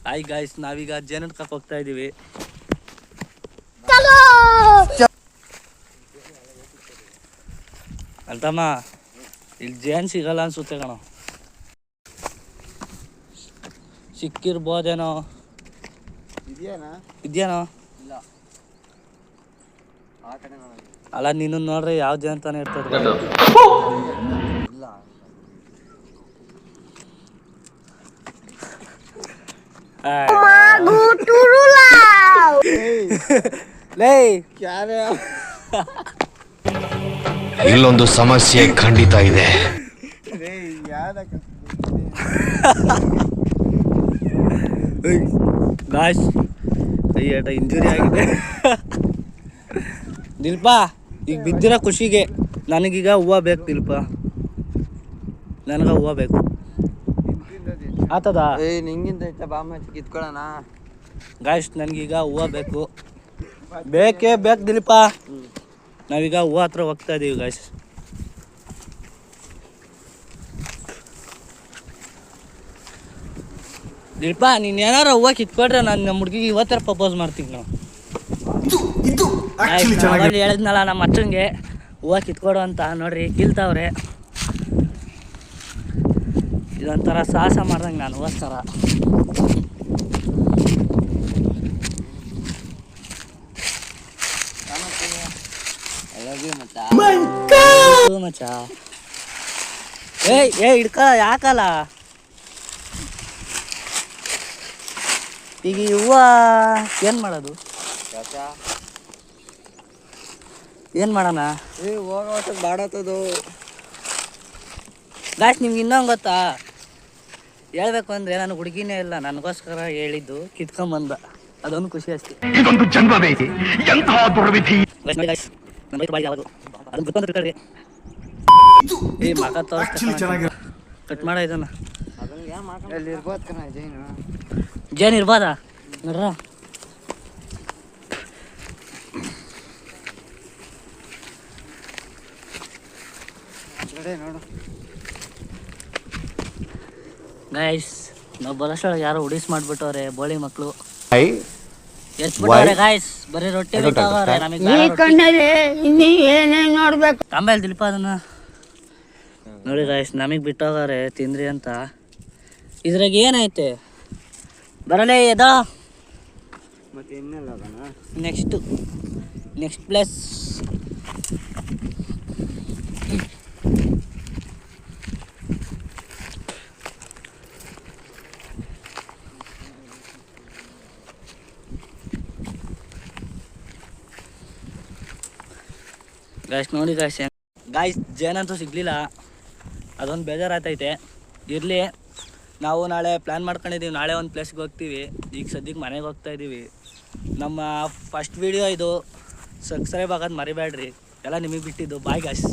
Hi guys, ನಾವೀಗ ಜೇನುತುಪ್ಪಕ್ಕೆ ಹೋಗ್ತಾ ಇದೀವಿ. ಅಲ್ತಮ್ಮ, ಇಲ್ಲಿ ಜೇನ್ ಸಿಗಲ್ಲ ಅನ್ಸುತ್ತೆ ಕಣ. ಸಿಕ್ಕಿರ್ಬೋದೇನೋ. ಇದೆಯೇನೋ ಅಲ್ಲ, ನೀನು ನೋಡ್ರಿ ಯಾವ ಜೇನ್ ತಾನೇ ಇರ್ತದೆ. ಇಲ್ಲೊಂದು ಸಮಸ್ಯೆ ಖಂಡಿತ ಇದೆ. ಗಾಯ್ಸ್, ಇಂಜುರಿ ಆಗಿದೆ. ದಿಲ್ಪ, ಈಗ ಬಿದ್ದಿರೋ ಖುಷಿಗೆ ನನಗೀಗ ಹೂವು ಬೇಕು. ದಿಲ್ಪ, ನನಗೆ ಹೂವು ಬೇಕು. ಆತದ ನಿಂಗಿಂದ ಕಿತ್ಕೊಳ್ಳೋಣ. ಗಾಯ್ಸ್, ನನಗೀಗ ಹೂವು ಬೇಕು, ಬೇಕೇ ಬೇಕು ದಿಲ್ಪ. ನಾವೀಗ ಹೂವು ಹತ್ರ ಹೋಗ್ತಾ ಇದೀವಿ ಗಾಯ್ಸ್. ದಿಲ್ಪ, ನೀನು ಏನಾರ ಹೂವು ಕಿತ್ಕೊಡ್ರೆ ನಾನು ನಮ್ಮ ಹುಡುಗಿಗೆ ಇವತ್ತರ ಪ್ರಪೋಸ್ ಮಾಡ್ತೀನಿ. ನಾವು ಹೇಳಿದ್ನಲ್ಲ ನಮ್ಮ ಅಚ್ಚಂಗೆ ಹೂವು ಕಿತ್ಕೊಡು ಅಂತ. ನೋಡ್ರಿ, ಕೀಳ್ತಾವ್ರೆ. ಇದೊಂಥರ ಸಾಹಸ ಮಾಡ್ದಂಗೆ ನಾನು ಹೂವಸ್ಕರ. ಮಚ್ಚ ಹಿಡ್ಕ, ಯಾಕಲ್ಲ ಈಗ ಹೂವು ಏನು ಮಾಡೋದು? ಏನು ಮಾಡೋಣ? ಬಾಡತ್ತದು ಗಾಯ್ಸ್, ನಿಮ್ಗೆ ಇನ್ನೊಂದು ಗೊತ್ತಾ? ಹೇಳ್ಬೇಕು ಅಂದರೆ ನನ್ನ ಹುಡುಗಿನೇ ಇಲ್ಲ, ನನಗೋಸ್ಕರ ಹೇಳಿದ್ದು ಕಿತ್ಕೊಂಬಂದ. ಅದೊಂದು ಖುಷಿ ಅಷ್ಟೇ. ಈ ಮಗ ಕಟ್ ಮಾಡ ಇದನ್ನ. ಜೇನ್ ಇರ್ಬೋದಾ ನೋಡ್ರ? ಗೈಸ್, ನಾವು ಬರೋಷ್ಟೊಳಗೆ ಯಾರೋ ಉಡಿಸ್ ಮಾಡ್ಬಿಟ್ಟವ್ರೆ ಬೋಳಿ ಮಕ್ಕಳು. ಎಷ್ಟ್ಬಿಟ್ಟವ್ರೆ ಗಾಯ್ಸ್, ಬರೀ ರೊಟ್ಟಿ ಬಿಟ್ಟವ್ರೆ. ನೋಡ್ಬೇಕು ಆಮೇಲೆ ದಿಲ್ಪ ಅದನ್ನ ನೋಡಿ ಗಾಯ್ಸ್, ನಮಗೆ ಬಿಟ್ಟೋಗಾರೆ ತಿಂದ್ರಿ ಅಂತ. ಇದ್ರಾಗ ಏನೈತೆ? ಬರಲೇ ಎದ ಮತ್ತೆ ಇನ್ನೆಲ್ಲ ನೆಕ್ಸ್ಟ್ ಪ್ಲೇಸ್. ಗಾಯ್ಸ್ ನೋಡಿ ಗಾಯ್ಸ್, ಜೇನಂತೂ ಸಿಗ್ಲಿಲ್ಲ. ಅದೊಂದು ಬೇಜಾರಾಗ್ತೈತೆ. ಇರಲಿ, ನಾವು ನಾಳೆ ಪ್ಲ್ಯಾನ್ ಮಾಡ್ಕೊಂಡಿದ್ದೀವಿ. ನಾಳೆ ಒಂದು ಪ್ಲೇಸ್ಗೆ ಹೋಗ್ತೀವಿ. ಈಗ ಸದ್ಯಕ್ಕೆ ಮನೆಗೆ ಹೋಗ್ತಾ ಇದ್ದೀವಿ. ನಮ್ಮ ಫಸ್ಟ್ ವೀಡಿಯೋ ಇದು. ಸಬ್ಸ್ಕ್ರೈಬ್ ಆಗೋದು ಮರಿಬೇಡ್ರಿ. ಎಲ್ಲ ನಿಮಗೆ ಬಿಟ್ಟಿದ್ದು. Bye guys.